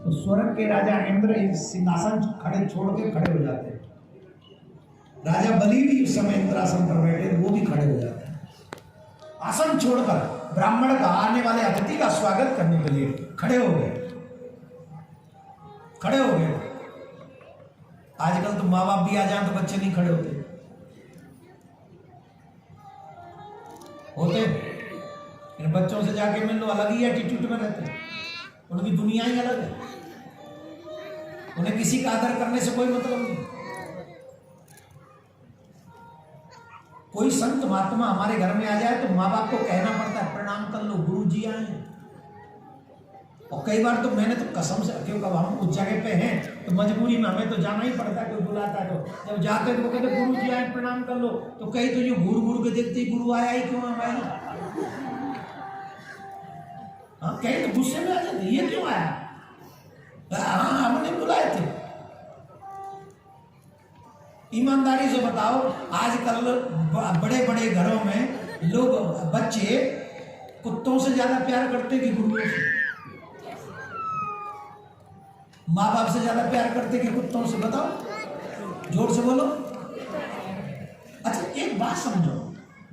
तो स्वर्ग के राजा इंद्र इस सिंहासन खड़े छोड़ के खड़े हो जाते हैं। राजा बलि भी उस समय इंद्रासन पर बैठे, वो भी खड़े हो जाते हैं। आसन छोड़कर ब्राह्मण का, आने वाले अतिथि का स्वागत करने के लिए खड़े हो गए। आजकल तो माँ बाप भी आ जाए तो बच्चे नहीं खड़े होते इन बच्चों से जाके मिल लो, अलग ही एटीट्यूड में रहते हैं, उनकी दुनिया ही अलग है, उन्हें किसी का आदर करने से कोई मतलब नहीं। कोई संत महात्मा हमारे घर में आ जाए तो माँ बाप को कहना पड़ता है प्रणाम कर लो, गुरु जी आए हैं। और कई बार तो मैंने तो कसम से, क्योंकि हम उस जगह पे हैं तो मजबूरी में हमें तो जाना ही पड़ता है, कोई बुलाता है तो जब जाते तो वो कहते गुरु जी आए प्रणाम कर लो, तो कई तो जो गुरु के देखते ही गुरु आया ही क्यों आया, हाँ कहीं तो गुस्से में आ जाते, ये क्यों आया, हाँ हमने बुलाए थे। ईमानदारी से बताओ, आजकल बड़े बड़े घरों में लोग, बच्चे कुत्तों से ज्यादा प्यार करते कि गुरुओं से, माँ बाप से ज्यादा प्यार करते कि कुत्तों से, बताओ जोर से बोलो। अच्छा एक बात समझो,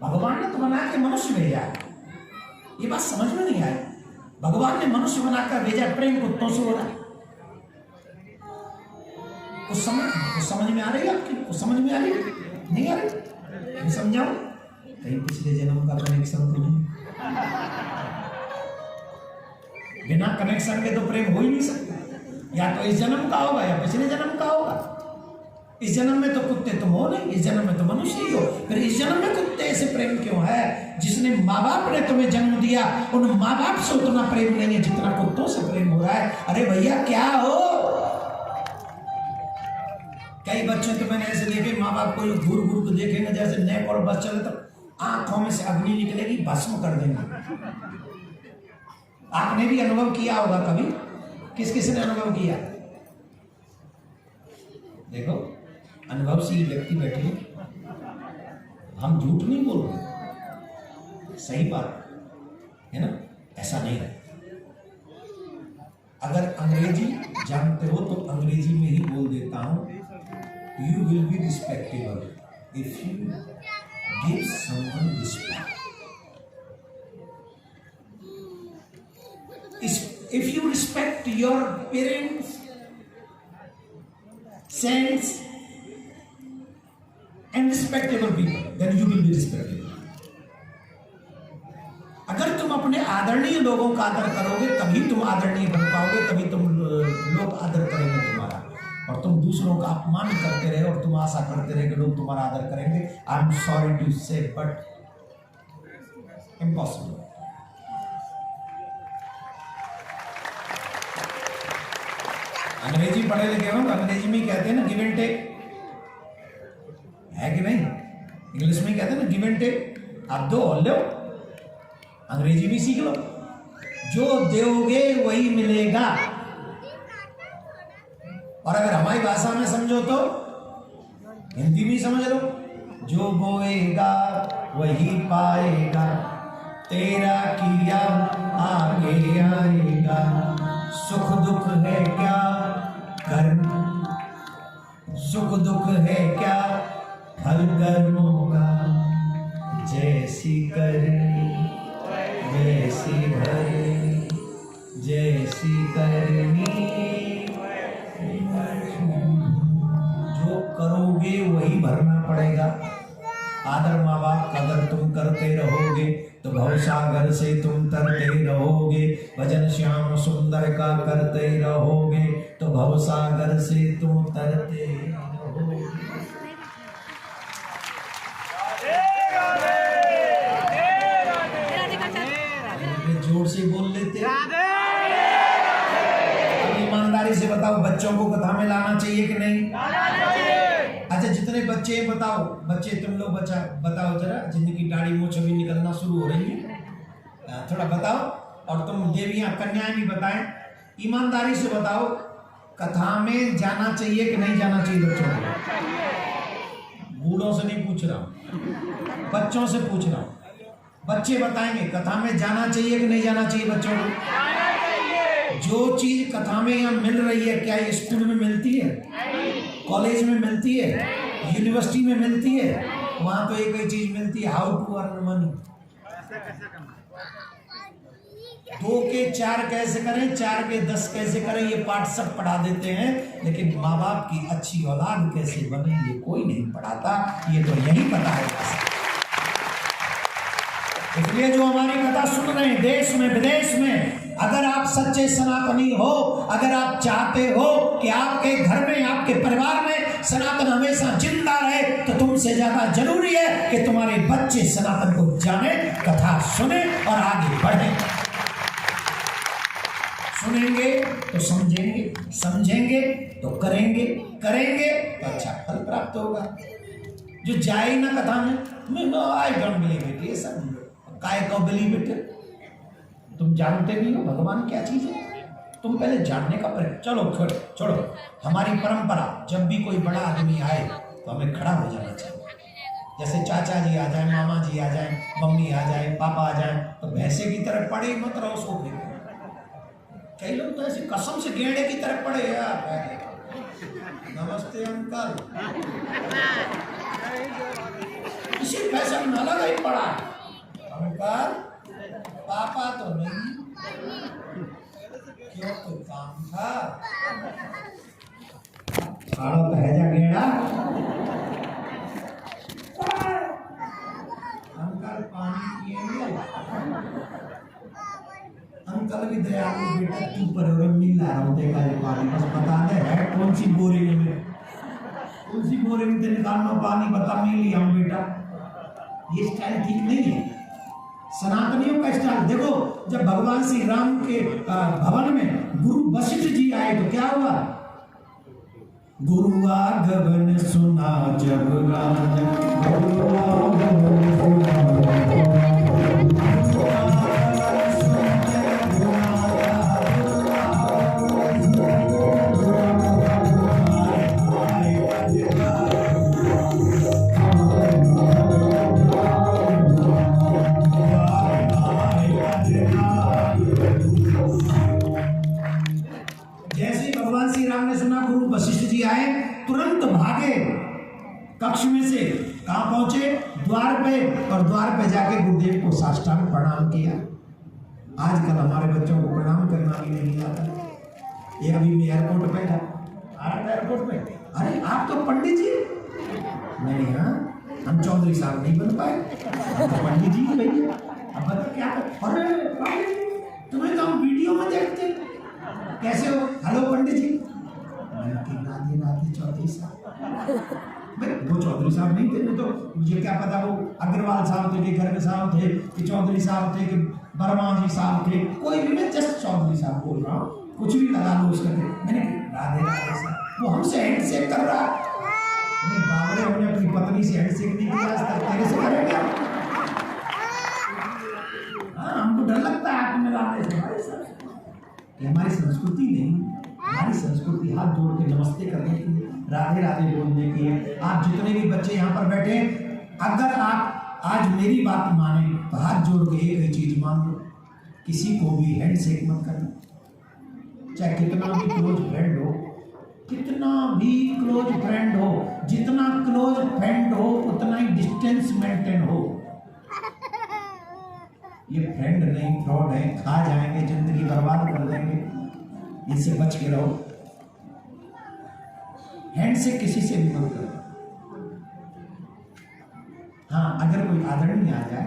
भगवान ने तो बना के मनुष्य भेजा, ये बात समझ में नहीं आई। भगवान ने मनुष्य बनाकर भेजा, प्रेम कुत्तों से हो रहा है, कुछ समझ में आ रही है आपकी, कुछ समझ में आ रही नहीं आ रही, मैं समझाऊं, कहीं पिछले जन्म का कनेक्शन तो नहीं, बिना कनेक्शन के तो प्रेम हो ही नहीं सकता, या तो इस जन्म का होगा या पिछले जन्म का होगा। इस जन्म में तो कुत्ते तुम हो नहीं, इस जन्म में तो मनुष्य ही हो, फिर इस जन्म में कुत्ते से प्रेम क्यों है? जिसने माँ बाप ने तुम्हें जन्म दिया उन माँ बाप से उतना प्रेम नहीं है जितना कुत्तों से प्रेम हो रहा है। अरे भैया क्या हो, कई बच्चे तो मैंने ऐसे देखे, माँ बाप को घूर घूर को देखेंगे जैसे नेक और बस चले तो आंखों में से अग्नि निकलेगी, भस्म कर देंगे। आपने भी अनुभव किया होगा कभी, किस किस ने अनुभव किया? देखो अनुभवशील व्यक्ति बैठे, हम झूठ नहीं बोल रहे, सही बात है ना, ऐसा नहीं है। अगर अंग्रेजी जानते हो तो अंग्रेजी में ही बोल देता हूं, you will be respectable if you give someone respect. If you respect your parents, saints and respectable people, then you will be respectable. अगर तुम अपने आदरणीय लोगों का आदर करोगे तभी तुम आदरणीय बन पाओगे, तभी तुम लोग आदर करेंगे तुम्हारा। और तुम दूसरों का अपमान करते रहे और तुम आशा करते रहे कि लोग तुम्हारा आदर करेंगे, आई एम सॉरी टू से बट इम्पॉसिबल। अंग्रेजी पढ़े लिखे हो तो अंग्रेजी में कहते हैं ना गिव एंड टेक, है कि नहीं? इंग्लिश में कहते हैं ना गिव एंड टेक, आप दो और लो, अंग्रेजी भी सीख लो, जो दोगे वही मिलेगा। और अगर हमारी भाषा में समझो तो हिंदी में समझ लो, जो बोएगा वही पाएगा, तेरा किया आगे आएगा, सुख दुख है क्या कर्म, सुख दुख है क्या फल कर्मों का, जैसी करनी वैसी भरनी, जैसी करनी जो करोगे वही भरना पड़ेगा। आदर माँ बाप का अगर तुम करते रहोगे तो भवसागर से तुम तरते रहोगे, भजन श्याम सुंदर का करते रहोगे तो भवसागर से तुम तरते रहोगे। जोर से बोल लेते, ईमानदारी से बताओ, बच्चों को कथा में लाना चाहिए कि नहीं? अच्छा जितने बच्चे हैं बताओ, बच्चे तुम लोग बताओ जरा, जिनकी दाढ़ी मूंछ भी निकलना शुरू हो रही है, थोड़ा बताओ। और तुम देवियां कन्याएं भी बताएं, ईमानदारी से बताओ, कथा में जाना चाहिए कि नहीं जाना चाहिए बच्चों को? बूढ़ों से नहीं पूछ रहा हूं, बच्चों से पूछ रहा हूं। बच्चे बताएंगे कथा में जाना चाहिए कि नहीं जाना चाहिए बच्चों को? जो चीज कथा में यहाँ मिल रही है, क्या ये स्कूल में मिलती है, कॉलेज में मिलती है, यूनिवर्सिटी में मिलती है? वहां तो एक ही चीज मिलती है, हाउ टू अर्न मनी। 2 के 4 कैसे करें, 4 के 10 कैसे करें, ये पाठ सब पढ़ा देते हैं, लेकिन माँ बाप की अच्छी औलाद कैसे बने ये कोई नहीं पढ़ाता, ये तो यही पता है। इसलिए जो हमारी कथा सुन रहे हैं देश में विदेश में, अगर आप सच्चे सनातनी हो, अगर आप चाहते हो कि आपके घर में, आपके परिवार में सनातन हमेशा जिंदा रहे, तो तुमसे ज्यादा जरूरी है कि तुम्हारे बच्चे सनातन को जाने, कथा सुने और आगे बढ़े। सुनेंगे तो समझेंगे, समझेंगे तो करेंगे, करेंगे तो अच्छा फल प्राप्त होगा। जो जाए ना कथा में, आई डोंट बिलीव इट, ये सब काय को बिलीव इट। तुम जानते भी हो भगवान क्या चीज है, तुम पहले जानने का प्रयत्न। चलो छोड़ो, हमारी परंपरा, जब भी कोई बड़ा आदमी आए तो हमें खड़ा हो जाना चाहिए। जैसे चाचा जी आ जाए, मामा जी आ जाए, मम्मी आ जाए, पापा आ जाए, तो भैंसे की तरह पड़े मत रहो सोफे पे। कई लोग तो ऐसे कसम से गेंडे की तरह पड़े यार। नमस्ते अंकल, किसी पैसा न लगा ही पड़ा अंकल, पापा तो नहीं, क्यों कोई काम था? खाड़ो तो है जा गेड़ा। अंकल पानी पिएंगे? अंकल भी दयालु बेटा, तू पर मिल रहा हूँ देखा ये पानी, बस बता दे है कौन सी बोरिंग में, कौन सी बोरिंग से निकालना पानी, बता मिल लिया हूँ बेटा। ये स्टाइल ठीक नहीं है सनातनियों का स्टाइल। देखो जब भगवान श्री राम के भवन में गुरु वशिष्ठ जी आए तो क्या हुआ? गुरु आगमन सुना जब राज, गुरु आगमन सुना कक्ष में से कहां पहुंचे? द्वार पे, और द्वार पे जाके गुरुदेव को साष्टांग प्रणाम किया। आजकल हमारे बच्चों को प्रणाम करना भी नहीं आता। ये अभी मैं एयरपोर्ट पे था, आ रहा था एयरपोर्ट पे, अरे आप तो पंडित जी? नहीं, हाँ हम चौधरी साहब नहीं बन पाए, तो पंडित जी भैया। अब बता क्या कर, अरे तुम्हें तो हम वीडियो में देखते, कैसे हो? हेलो पंडित जी। राधे राधे चौधरी साहब। वो चौधरी साहब नहीं थे, तो मुझे क्या पता वो अग्रवाल साहब थे कि गर्ग साहब थे कि चौधरी साहब थे कि वर्मा जी साहब थे, कोई भी, मैं जस्ट चौधरी साहब बोल रहा हूँ, कुछ भी लगा लो उसका। मैंने राधे राधे साहब, वो हमसे हैंडशेक कर रहा है। बाबरे हमने अपनी पत्नी से हैंडशेक नहीं किया आज तक, तेरे से करेंगे? हाँ हमको डर लगता है हाथ मिलाने से। ये हमारी संस्कृति नहीं, हमारी संस्कृति हाथ जोड़ के नमस्ते करने की, राधे राधे बोलने की है। आप जितने भी बच्चे यहाँ पर बैठे, अगर आप आज मेरी बात माने तो हाथ जोड़ के एक ही चीज मान लो, किसी को भी हैंडशेक मत करना। चाहे कितना भी क्लोज फ्रेंड हो, कितना भी क्लोज फ्रेंड हो, जितना क्लोज फ्रेंड हो उतना ही डिस्टेंस मेंटेन हो। ये फ्रेंड नहीं, फ्रॉड है, खा जाएंगे, जिंदगी बर्बाद कर देंगे, इनसे बच के रहो। हैंड से किसी से भी मत करो। हाँ अगर कोई आदरणीय आ जाए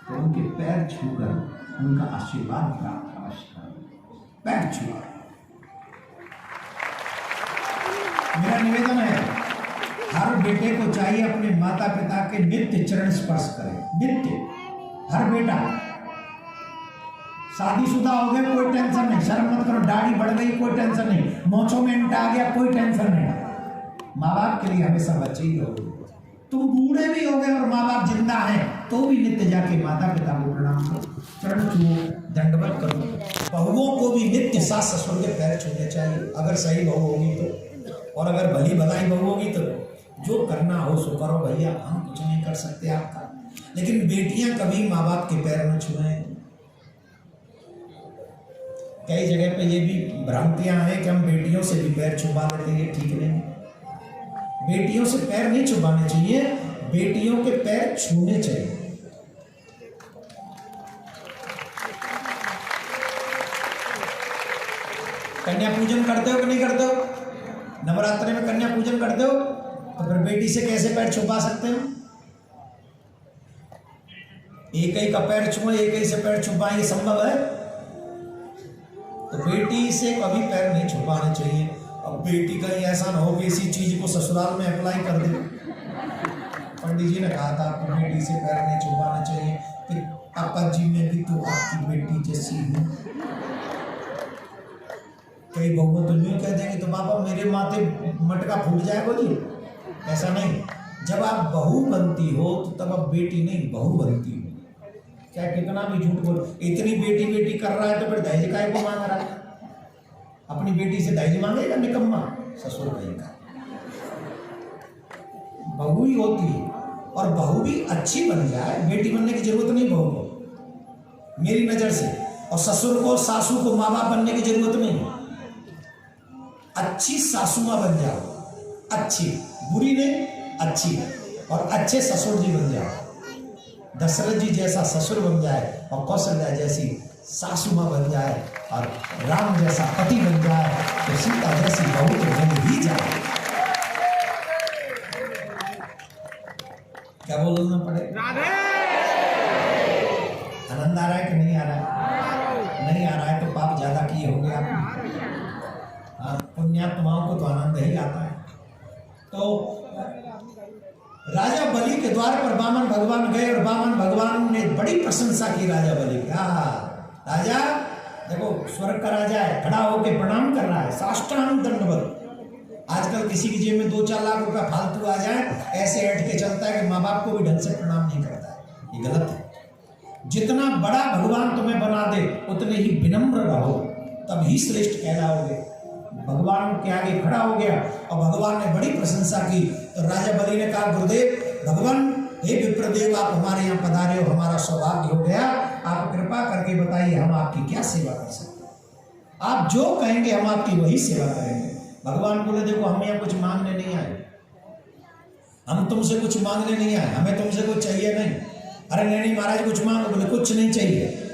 तो उनके पैर छूकर उनका आशीर्वाद प्राप्त अवश्य करो, पैर छूकर। मेरा निवेदन है हर बेटे को चाहिए अपने माता पिता के नित्य चरण स्पर्श करे, नित्य। हर बेटा, शादीशुदा हो गए कोई टेंशन नहीं, शर्म मत करो, दाढ़ी बढ़ गई कोई टेंशन नहीं, मोछों में इंटा आ गया कोई टेंशन नहीं। माँ बाप के लिए हमेशा बच्चे ही रहोगे। तुम बूढ़े भी हो गए और माँ बाप जिंदा हैं तो भी नित्य जाके माता पिता को प्रणाम करो, चरण छुओ, दंडवत करो। बहुओं को भी नित्य सास ससुर के पैर छूने चाहिए, अगर सही बहू होगी तो, और अगर भली भलाई बहू होगी तो जो करना हो सो करो भैया, हम कुछ नहीं कर सकते आपका। लेकिन बेटियां कभी माँ बाप के पैर न छुएं। कई जगह पे ये भी भ्रांतियां हैं कि हम बेटियों से भी पैर छुपा लेते हैं, ठीक नहीं। बेटियों से पैर नहीं छुपाने चाहिए, बेटियों के पैर छूने चाहिए। कन्या पूजन करते हो कि नहीं करते हो? नवरात्रि में कन्या पूजन करते हो, तो फिर बेटी से कैसे पैर छुपा सकते हो? एक ही का पैर छुए, एक ही से पैर छुपाए, ये संभव है? तो बेटी से कभी पैर नहीं छुपाने चाहिए। अब बेटी कहीं ऐसा ना हो कि इसी चीज को ससुराल में अप्लाई कर दे। पंडित जी ने कहा था आपकी बेटी से पैर नहीं छुपाना चाहिए, फिर पापा जी मैं भी तो आपकी बेटी जैसी हूँ। कई बहुओं तो यूं कह देंगे तो पापा मेरे माथे मटका फूट जाए, बोलिए। ऐसा नहीं, जब आप बहू बनती हो तो तब आप बेटी नहीं बहू बनती हो। क्या कितना भी झूठ बोल, इतनी बेटी बेटी कर रहा है तो फिर दहेज काहे को मांग रहा है? अपनी बेटी से दहेज मांगेगा निकम्मा, ससुर कहेगा। बहू ही होती है, और बहू भी अच्छी बन जाए, बेटी बनने की जरूरत नहीं बहू को, मेरी नजर से। और ससुर को सासू को माँ बाप बनने की जरूरत नहीं, अच्छी सासू माँ बन जाओ, अच्छी, बुरी नहीं, अच्छी, और अच्छे ससुर जी बन जाओ। दशरथ जी जैसा ससुर बन जाए और कौशल्या जैसी सासू माँ बन जाए और राम जैसा पति बन जाए तो सीता जैसी बहू तो बन ही जाए। क्या बोलना पड़े? आनंद आ रहा है कि नहीं आ रहा है? नहीं आ रहा है तो पाप ज्यादा किए होंगे आप। पुण्यात्माओं को तो आनंद ही आता है। तो राजा बलि के द्वार पर वामन भगवान गए और वामन भगवान ने बड़ी प्रशंसा की राजा बलि की। राजा देखो, स्वर्ग का राजा है, खड़ा होकर प्रणाम कर रहा है, साष्टांग दंडवत। आजकल किसी की जेब में 2-4 लाख रुपया फालतू आ जाए, ऐसे हट के चलता है कि माँ बाप को भी ढंग से प्रणाम नहीं करता है। ये गलत है। जितना बड़ा भगवान तुम्हें बना दे उतने ही विनम्र रहो, तभी श्रेष्ठ कहलाओगे। भगवान के आगे खड़ा हो गया और भगवान ने बड़ी प्रशंसा की। तो राजा बलि ने कहा, गुरुदेव भगवान, हे विप्रदेव, आप हमारे यहाँ पधारे हो, हमारा सौभाग्य हो गया। आप कृपा करके बताइए हम आपकी क्या सेवा कर सकते हैं? आप जो कहेंगे हम आपकी वही सेवा करेंगे। भगवान बोले, देखो हम यहाँ कुछ मांगने नहीं आए, हम तुमसे कुछ मांगने नहीं आए, हमें तुमसे कुछ चाहिए नहीं। अरे नहीं महाराज कुछ मांगो, बोले कुछ नहीं चाहिए।